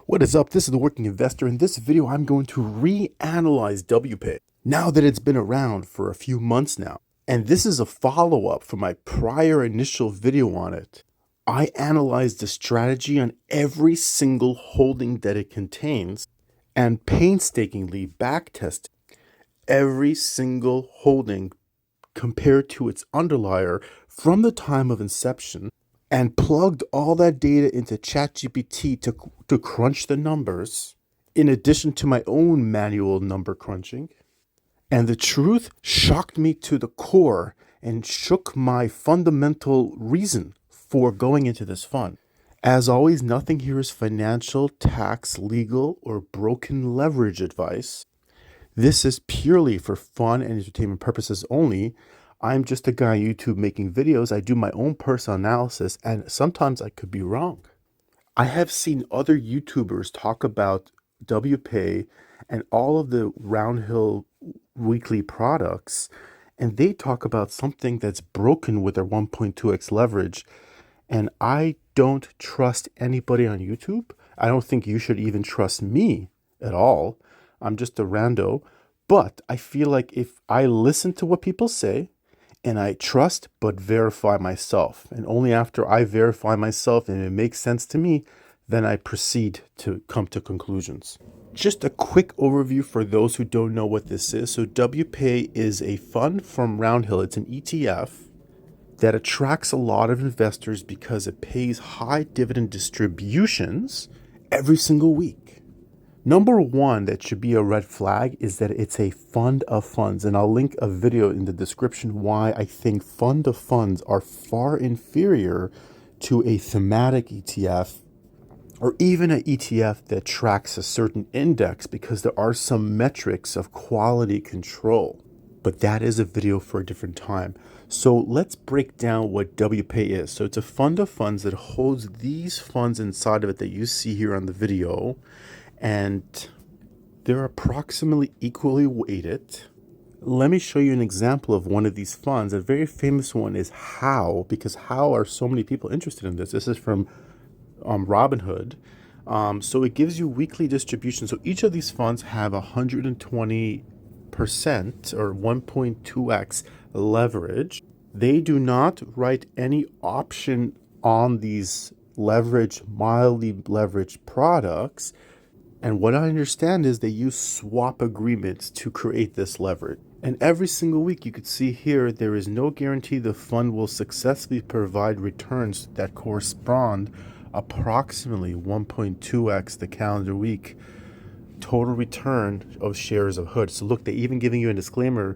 What is up? This is the Working Investor. In this video, I'm going to reanalyze WPAY now that it's been around for a few months now. And this is a follow-up from my prior initial video on it. I analyzed the strategy on every single holding that it contains and painstakingly backtested every single holding compared to its underlier from the time of inception and plugged all that data into ChatGPT to crunch the numbers, in addition to my own manual number crunching. And the truth shocked me to the core and shook my fundamental reason for going into this fund. As always, nothing here is financial, tax, legal, or broken leverage advice. This is purely for fun and entertainment purposes only. I'm just a guy on YouTube making videos. I do my own personal analysis, and sometimes I could be wrong. I have seen other YouTubers talk about WPAY and all of the Roundhill weekly products, and they talk about something that's broken with their 1.2x leverage. And I don't trust anybody on YouTube. I don't think you should even trust me at all. I'm just a rando. But I feel like if I listen to what people say, and I trust but verify myself. And only after I verify myself and it makes sense to me, then I proceed to come to conclusions. Just a quick overview for those who don't know what this is. So WPAY is a fund from Roundhill. It's an ETF that attracts a lot of investors because it pays high dividend distributions every single week. Number one that should be a red flag is that it's a fund of funds. And I'll link a video in the description why I think fund of funds are far inferior to a thematic ETF or even an ETF that tracks a certain index, because there are some metrics of quality control. But that is a video for a different time. So let's break down what WPAY is. So it's a fund of funds that holds these funds inside of it that you see here on the video. And they're approximately equally weighted. Let me show you an example of one of these funds. A very famous one is How, because how are so many people interested in this? This is from Robinhood. So it gives you weekly distribution. So each of these funds have 120% or 1.2x leverage. They do not write any option on these mildly leveraged products. And what I understand is they use swap agreements to create this leverage. And every single week, you could see here, there is no guarantee the fund will successfully provide returns that correspond approximately 1.2x the calendar week total return of shares of Hood. So look, they're even giving you a disclaimer.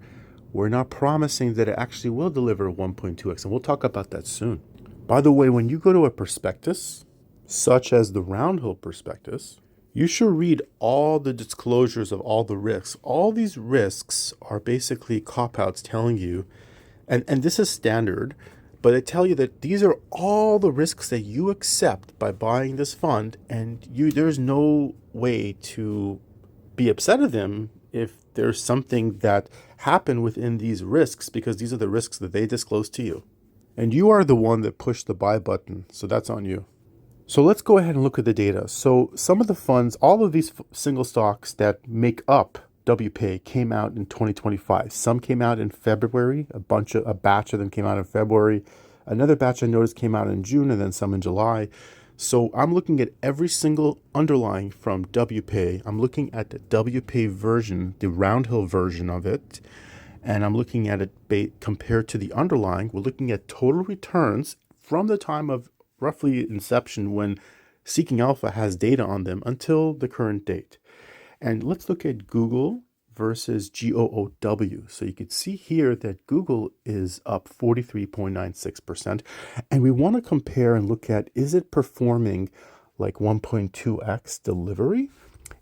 We're not promising that it actually will deliver 1.2x. And we'll talk about that soon. By the way, when you go to a prospectus, such as the Roundhill prospectus, you should read all the disclosures of all the risks. All these risks are basically cop-outs telling you, and this is standard, but they tell you that these are all the risks that you accept by buying this fund, and there's no way to be upset at them if there's something that happened within these risks, because these are the risks that they disclose to you. And you are the one that pushed the buy button, so that's on you. So let's go ahead and look at the data. So some of the funds, all of these single stocks that make up WPAY came out in 2025. Some came out in February, a batch of them came out in February. Another batch I noticed came out in June, and then some in July. So I'm looking at every single underlying from WPAY. I'm looking at the WPAY version, the Roundhill version of it. And I'm looking at it compared to the underlying. We're looking at total returns from the time of roughly inception when Seeking Alpha has data on them until the current date. And let's look at Google versus GOOW. So you can see here that Google is up 43.96%. And we want to compare and look at, is it performing like 1.2x delivery?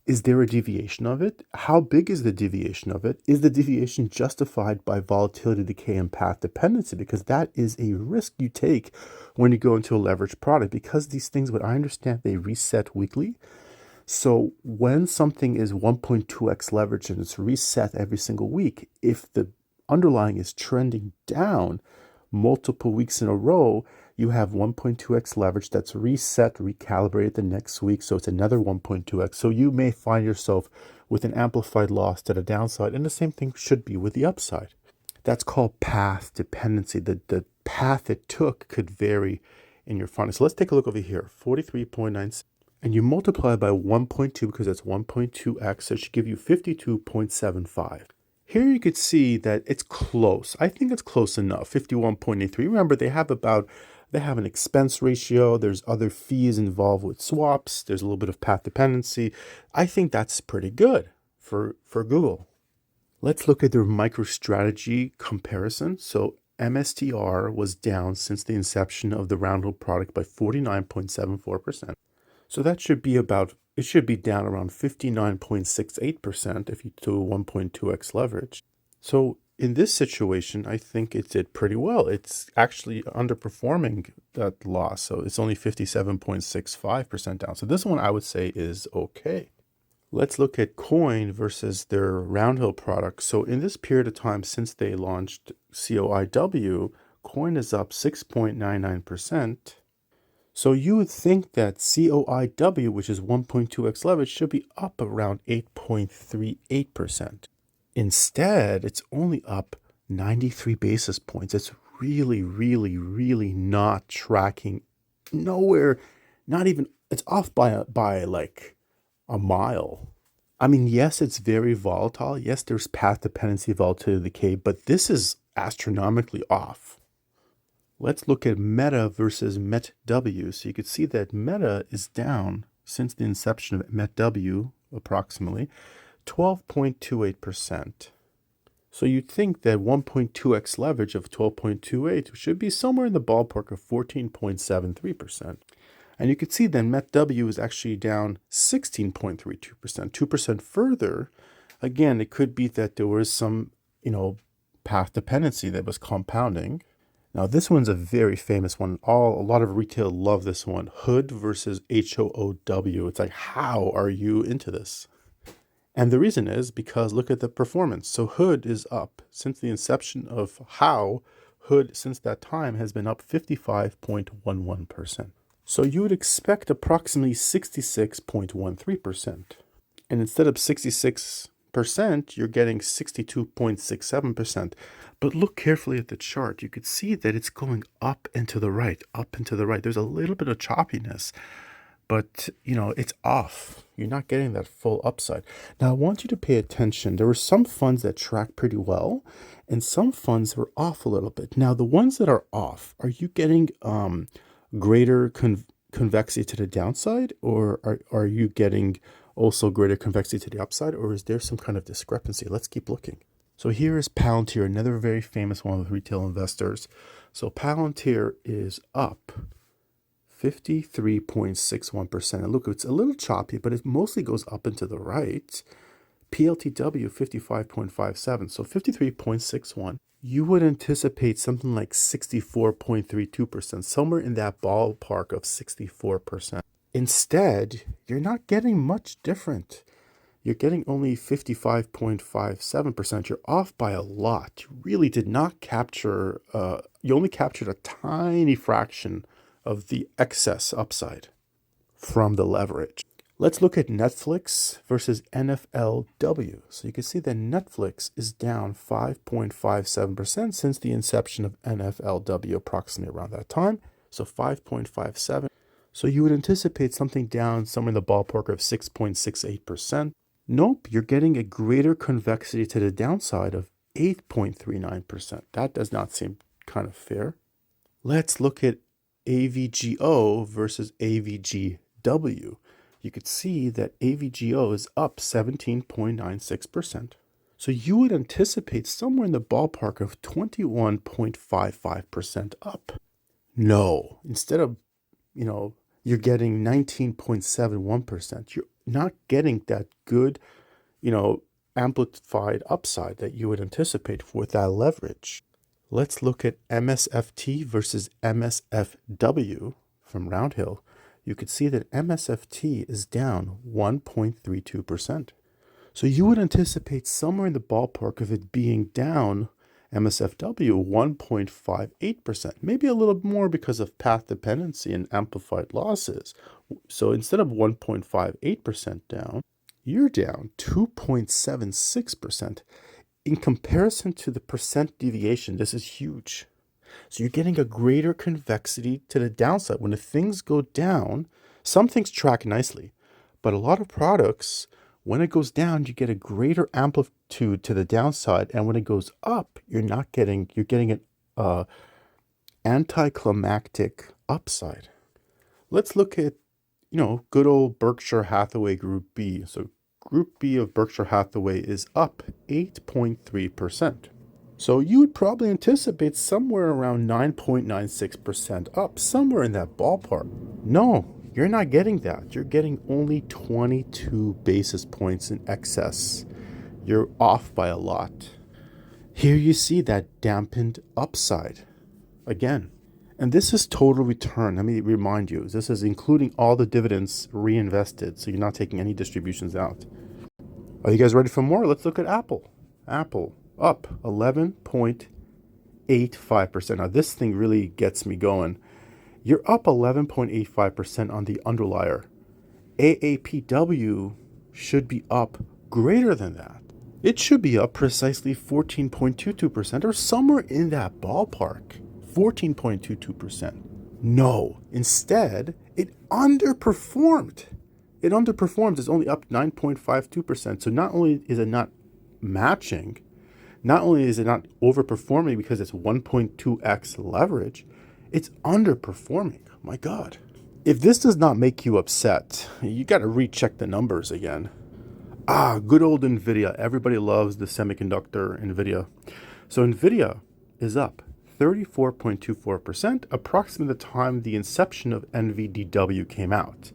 Is there a deviation of it? How big is the deviation of it? Is the deviation justified by volatility decay and path dependency? Because that is a risk you take when you go into a leveraged product, because these things, what I understand, they reset weekly. So when something is 1.2x leverage and it's reset every single week, if the underlying is trending down multiple weeks in a row, You have 1.2x leverage that's reset, recalibrated the next week, so it's another 1.2x. So you may find yourself with an amplified loss to the downside, and the same thing should be with the upside. That's called path dependency. The path it took could vary in your findings. So let's take a look over here, 43.96. And you multiply by 1.2 because that's 1.2x, so it should give you 52.75. Here you could see that it's close. I think it's close enough, 51.83. Remember, they have an expense ratio. There's other fees involved with swaps. There's a little bit of path dependency. I think that's pretty good for Google. Let's look at their MicroStrategy comparison. So MSTR was down since the inception of the Roundhill product by 49.74%. So that should be it should be down around 59.68% if you do 1.2x leverage. So in this situation, I think it did pretty well. It's actually underperforming that loss. So it's only 57.65% down. So this one I would say is okay. Let's look at Coin versus their Roundhill product. So in this period of time since they launched COIW, Coin is up 6.99%. So you would think that COIW, which is 1.2x leverage, should be up around 8.38%. Instead, it's only up 93 basis points. It's really, really, really not tracking nowhere, not even, it's off by like a mile. I mean, yes, it's very volatile. Yes, there's path dependency, volatility decay, but this is astronomically off. Let's look at Meta versus METW. So you could see that Meta is down since the inception of METW, approximately 12.28%. So you'd think that 1.2x leverage of 12.28 should be somewhere in the ballpark of 14.73%. And you could see then METW is actually down 16.32%, 2% further. Again, it could be that there was some, path dependency that was compounding. Now, this one's a very famous one. A lot of retail love this one. Hood versus HOOW. It's like, how are you into this? And the reason is because look at the performance. So Hood is up. Since the inception of How, Hood since that time has been up 55.11%. So you would expect approximately 66.13%. And instead of 66%, you're getting 62.67%. But look carefully at the chart. You could see that it's going up and to the right, up and to the right. There's a little bit of choppiness, but it's off. You're not getting that full upside. Now, I want you to pay attention. There were some funds that tracked pretty well, and some funds were off a little bit. Now, the ones that are off, are you getting greater convexity to the downside, or are you getting also greater convexity to the upside, or is there some kind of discrepancy? Let's keep looking. So here is Palantir, another very famous one with retail investors. So Palantir is up 53.61%. And look, it's a little choppy, but it mostly goes up and to the right. PLTW 55.57, so 53.61. You would anticipate something like 64.32%, somewhere in that ballpark of 64%. Instead, you're not getting much different. You're getting only 55.57%. You're off by a lot. You really did not capture, you only captured a tiny fraction of the excess upside from the leverage. Let's look at Netflix versus NFLW. So you can see that Netflix is down 5.57% since the inception of NFLW, approximately around that time. So 5.57. So you would anticipate something down somewhere in the ballpark of 6.68%. Nope, you're getting a greater convexity to the downside of 8.39%. That does not seem kind of fair. Let's look at AVGO versus AVGW. You could see that AVGO is up 17.96%. So you would anticipate somewhere in the ballpark of 21.55% up. No, instead of, you're getting 19.71%. You're not getting that good, amplified upside that you would anticipate with that leverage. Let's look at MSFT versus MSFW from Roundhill. You could see that MSFT is down 1.32%. So you would anticipate somewhere in the ballpark of it being down MSFW 1.58%, maybe a little more because of path dependency and amplified losses. So instead of 1.58% down, you're down 2.76%. In comparison to the percent deviation, this is huge. So you're getting a greater convexity to the downside. When the things go down, some things track nicely, but a lot of products, when it goes down, you get a greater amplitude to the downside, and when it goes up, you're getting an anticlimactic upside. Let's look at, good old Berkshire Hathaway Group B. So Group B of Berkshire Hathaway is up 8.3%. So you would probably anticipate somewhere around 9.96% up, somewhere in that ballpark. No, you're not getting that. You're getting only 22 basis points in excess. You're off by a lot. Here you see that dampened upside again. And this is total return. Let me remind you, this is including all the dividends reinvested, so you're not taking any distributions out. Are you guys ready for more? Let's look at Apple. Apple up 11.85%. Now this thing really gets me going. You're up 11.85% on the underlier. AAPW should be up greater than that. It should be up precisely 14.22% or somewhere in that ballpark. 14.22%. No, instead, it underperformed. It underperforms. It's only up 9.52%. So not only is it not matching, not only is it not overperforming because it's 1.2x leverage, it's underperforming. My God. If this does not make you upset, you got to recheck the numbers again. Good old NVIDIA. Everybody loves the semiconductor NVIDIA. So NVIDIA is up 34.24%, approximately the time the inception of NVDW came out.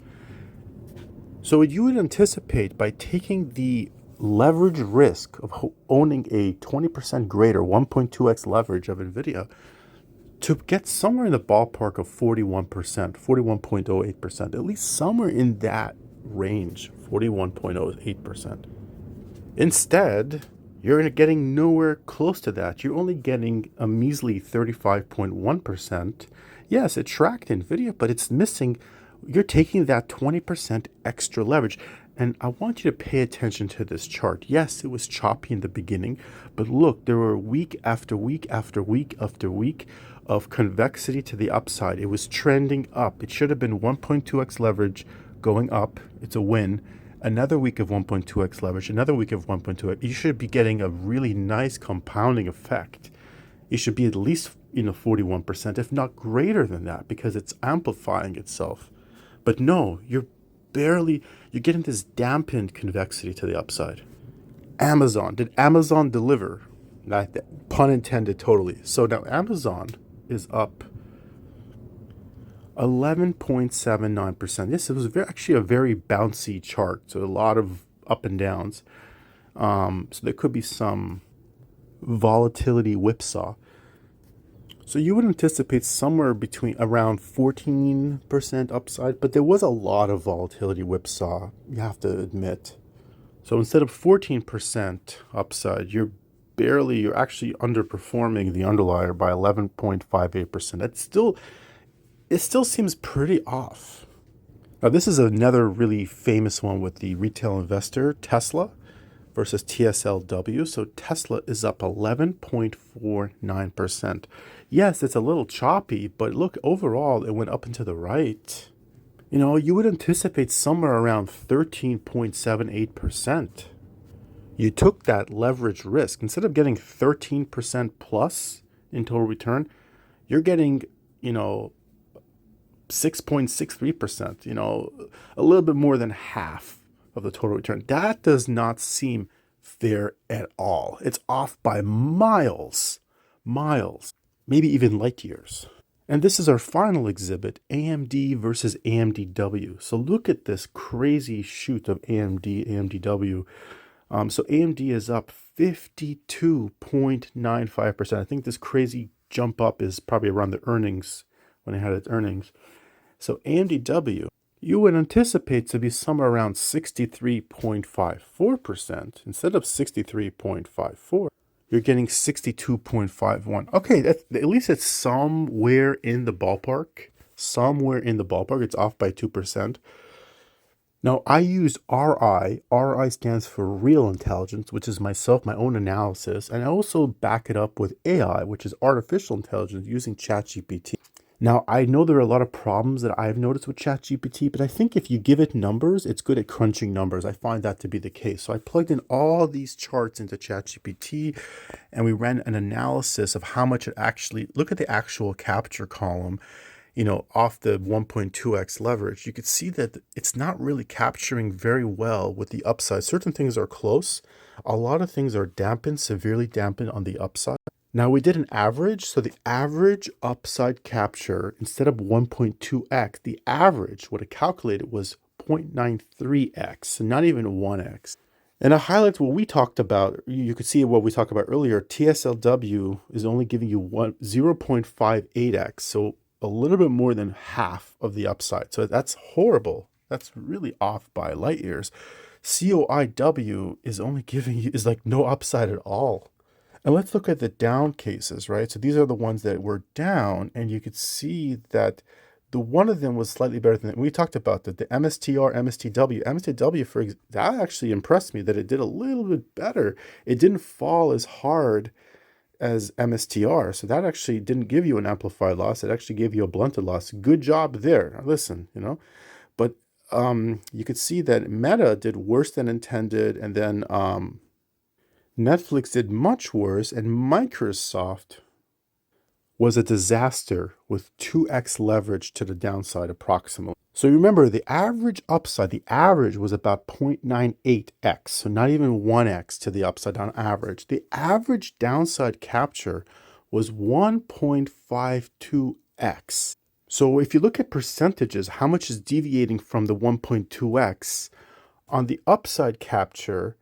So you would anticipate by taking the leverage risk of owning a 20% greater 1.2x leverage of NVIDIA to get somewhere in the ballpark of 41%, 41.08%, at least somewhere in that range, 41.08%. Instead, you're getting nowhere close to that. You're only getting a measly 35.1%. Yes, it tracked NVIDIA, but it's missing. You're taking that 20% extra leverage. And I want you to pay attention to this chart. Yes, it was choppy in the beginning, but look, there were week after week after week after week of convexity to the upside. It was trending up. It should have been 1.2x leverage going up. It's a win. Another week of 1.2x leverage, another week of 1.2x. You should be getting a really nice compounding effect. It should be at least 41%, if not greater than that, because it's amplifying itself. But no, you're getting this dampened convexity to the upside. Amazon. Did Amazon deliver? Not that, pun intended totally. So now Amazon is up 11.79%. Yes, it was actually a very bouncy chart, so a lot of up and downs. So there could be some volatility whipsaw. So you would anticipate somewhere between around 14% upside, but there was a lot of volatility whipsaw, you have to admit. So instead of 14% upside, you're actually underperforming the underlier by 11.58%. It still seems pretty off. Now, this is another really famous one with the retail investor, Tesla versus TSLW. So Tesla is up 11.49%. Yes, it's a little choppy, but look, overall, it went up and to the right. You would anticipate somewhere around 13.78%. You took that leverage risk. Instead of getting 13% plus in total return, you're getting, 6.63%, a little bit more than half of the total return. That does not seem fair at all. It's off by miles, maybe even light years. And this is our final exhibit, AMD versus AMDW. So look at this crazy shoot of AMDW. So AMD is up 52.95%. I think this crazy jump up is probably around the earnings, when it had its earnings. So AMDW, you would anticipate to be somewhere around 63.54%. Instead of 63.54, you're getting 62.51. Okay, that's, at least it's somewhere in the ballpark. Somewhere in the ballpark. It's off by 2%. Now, I use RI. RI stands for Real Intelligence, which is myself, my own analysis. And I also back it up with AI, which is Artificial Intelligence, using ChatGPT. Now, I know there are a lot of problems that I've noticed with ChatGPT, but I think if you give it numbers, it's good at crunching numbers. I find that to be the case. So I plugged in all these charts into ChatGPT, and we ran an analysis of how much it actually, look at the actual capture column, off the 1.2x leverage. You could see that it's not really capturing very well with the upside. Certain things are close. A lot of things are dampened, severely dampened on the upside. Now we did an average, so the average upside capture, instead of 1.2x, the average, what it calculated was 0.93x, so not even 1x. And it highlights what we talked about. You could see what we talked about earlier. TSLW is only giving you 0.58x, so a little bit more than half of the upside. So that's horrible. That's really off by light years. COIW is only giving you, is like no upside at all. And let's look at the down cases, right? So these are the ones that were down, and you could see that the one of them was slightly better than we talked about the MSTR, MSTW, that actually impressed me that it did a little bit better. It didn't fall as hard as MSTR, so that actually didn't give you an amplified loss. It actually gave you a blunted loss. Good job there. Now listen, but you could see that Meta did worse than intended, and then Netflix did much worse, and Microsoft was a disaster with 2x leverage to the downside approximately. So remember, the average upside, the average was about 0.98x, so not even 1x to the upside on average. The average downside capture was 1.52x. So if you look at percentages, how much is deviating from the 1.2x, on the upside capture,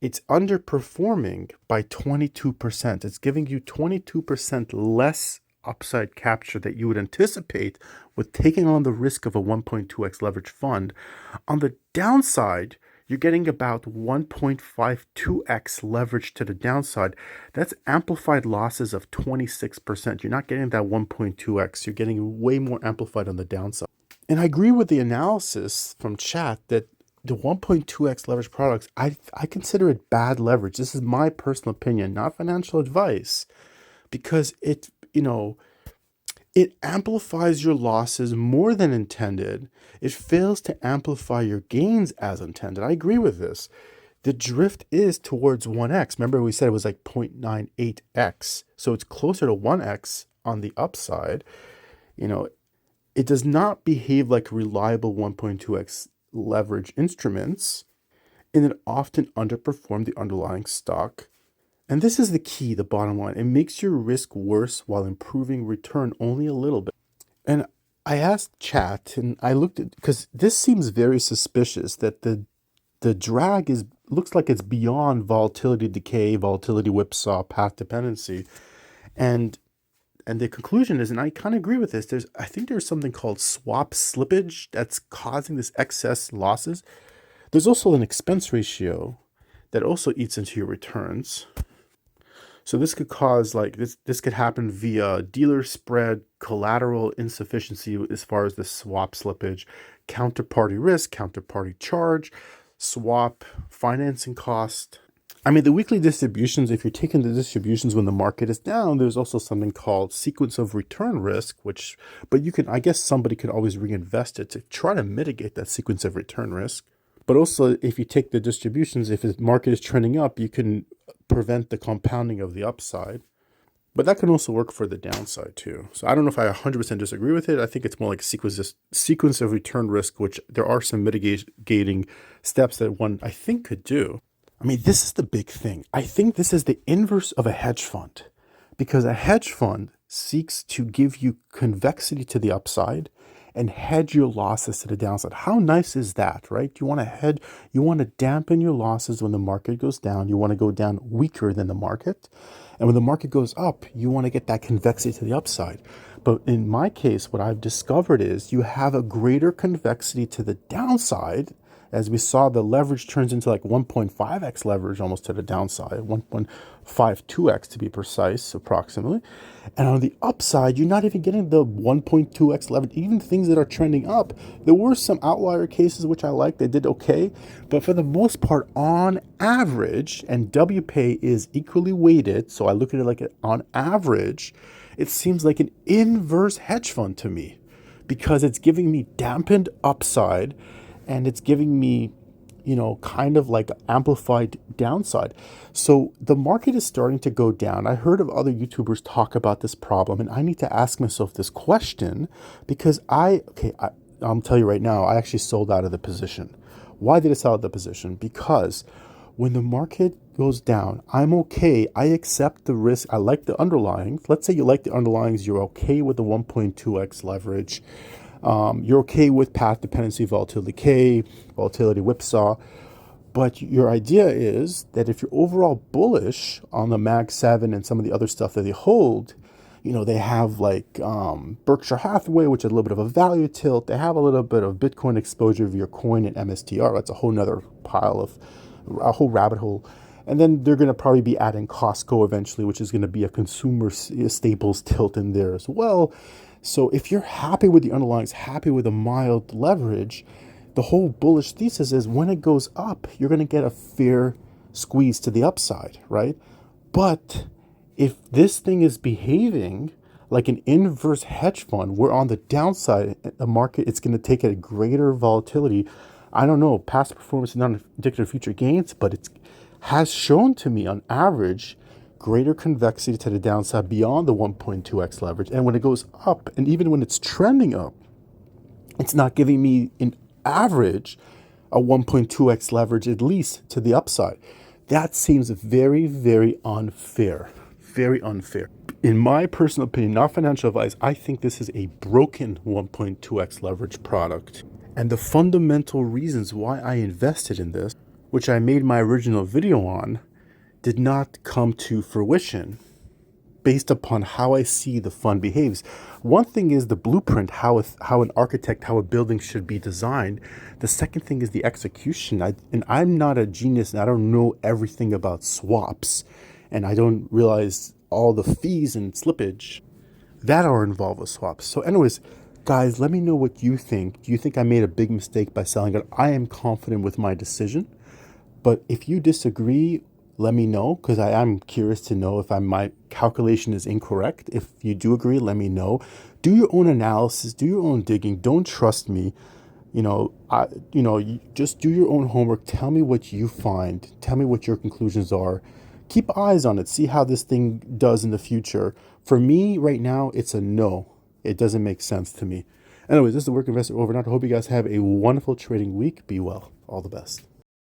it's underperforming by 22%. It's giving you 22% less upside capture that you would anticipate with taking on the risk of a 1.2x leverage fund. On the downside, you're getting about 1.52x leverage to the downside. That's amplified losses of 26%. You're not getting that 1.2x. You're getting way more amplified on the downside. And I agree with the analysis from chat that the 1.2x leverage products, I consider it bad leverage. This is my personal opinion, not financial advice, because it amplifies your losses more than intended. It fails to amplify your gains as intended. I agree with this. The drift is towards 1x. Remember we said it was like 0.98x. So it's closer to 1x on the upside. It does not behave like reliable 1.2x leverage instruments, and it often underperform the underlying stock. And this is the key, the bottom line. It makes your risk worse while improving return only a little bit. And I asked chat, and I looked at, because this seems very suspicious that the drag looks like it's beyond volatility decay, volatility whipsaw, path dependency. And the conclusion is, and I kind of agree with this, I think there's something called swap slippage that's causing this excess losses. There's also an expense ratio that also eats into your returns. So this could cause, this could happen via dealer spread, collateral insufficiency as far as the swap slippage, counterparty risk, counterparty charge, swap financing cost. I mean, the weekly distributions, if you're taking the distributions when the market is down, there's also something called sequence of return risk, but I guess somebody could always reinvest it to try to mitigate that sequence of return risk. But also, if you take the distributions, if the market is trending up, you can prevent the compounding of the upside. But that can also work for the downside too. So I don't know if I 100% disagree with it. I think it's more like sequence of return risk, which there are some mitigating steps that one, I think, could do. I mean, this is the big thing. I think this is the inverse of a hedge fund, because a hedge fund seeks to give you convexity to the upside and hedge your losses to the downside. How nice is that, right? You want to hedge, you want to dampen your losses when the market goes down. You want to go down weaker than the market. And when the market goes up, you want to get that convexity to the upside. But in my case, what I've discovered is you have a greater convexity to the downside As we saw, the leverage turns into like 1.5x leverage almost to the downside, 1.52x to be precise, approximately. And on the upside, you're not even getting the 1.2x leverage, even things that are trending up. There were some outlier cases which I liked, they did okay. But for the most part, on average, and WPAY is equally weighted, so I look at it like on average, it seems like an inverse hedge fund to me, because it's giving me dampened upside and it's giving me, kind of like amplified downside. So the market is starting to go down. I heard of other YouTubers talk about this problem, and I need to ask myself this question because I'll tell you right now, I actually sold out of the position. Why did I sell out of the position? Because when the market goes down, I'm okay. I accept the risk. I like the underlying. Let's say you like the underlyings. You're okay with the 1.2x leverage. You're okay with path dependency, volatility decay, volatility whipsaw. But your idea is that if you're overall bullish on the Mag 7 and some of the other stuff that they hold, they have like Berkshire Hathaway, which is a little bit of a value tilt. They have a little bit of Bitcoin exposure via coin and MSTR. That's a whole nother a whole rabbit hole. And then they're going to probably be adding Costco eventually, which is going to be a consumer staples tilt in there as well. So if you're happy with the underlyings, happy with a mild leverage, the whole bullish thesis is when it goes up, you're going to get a fair squeeze to the upside, right? But if this thing is behaving like an inverse hedge fund, where on the downside, the market, it's going to take a greater volatility. I don't know, past performance is not indicative of future gains, but it has shown to me on average greater convexity to the downside beyond the 1.2x leverage. And when it goes up, and even when it's trending up, it's not giving me an average a 1.2x leverage at least to the upside. That seems very, very unfair. Very unfair. In my personal opinion, not financial advice, I think this is a broken 1.2x leverage product. And the fundamental reasons why I invested in this, which I made my original video on, did not come to fruition based upon how I see the fund behaves. One thing is the blueprint, how an architect, how a building should be designed. The second thing is the execution. And I'm not a genius, and I don't know everything about swaps, and I don't realize all the fees and slippage that are involved with swaps. So anyways, guys, let me know what you think. Do you think I made a big mistake by selling it? I am confident with my decision. But if you disagree, let me know, because I am curious to know if my calculation is incorrect. If you do agree, let me know. Do your own analysis, do your own digging. Don't trust me. Just do your own homework. Tell me what you find. Tell me what your conclusions are. Keep eyes on it. See how this thing does in the future. For me, right now, it's a no. It doesn't make sense to me. Anyways, this is the Work Investor over and out. I hope you guys have a wonderful trading week. Be well. All the best.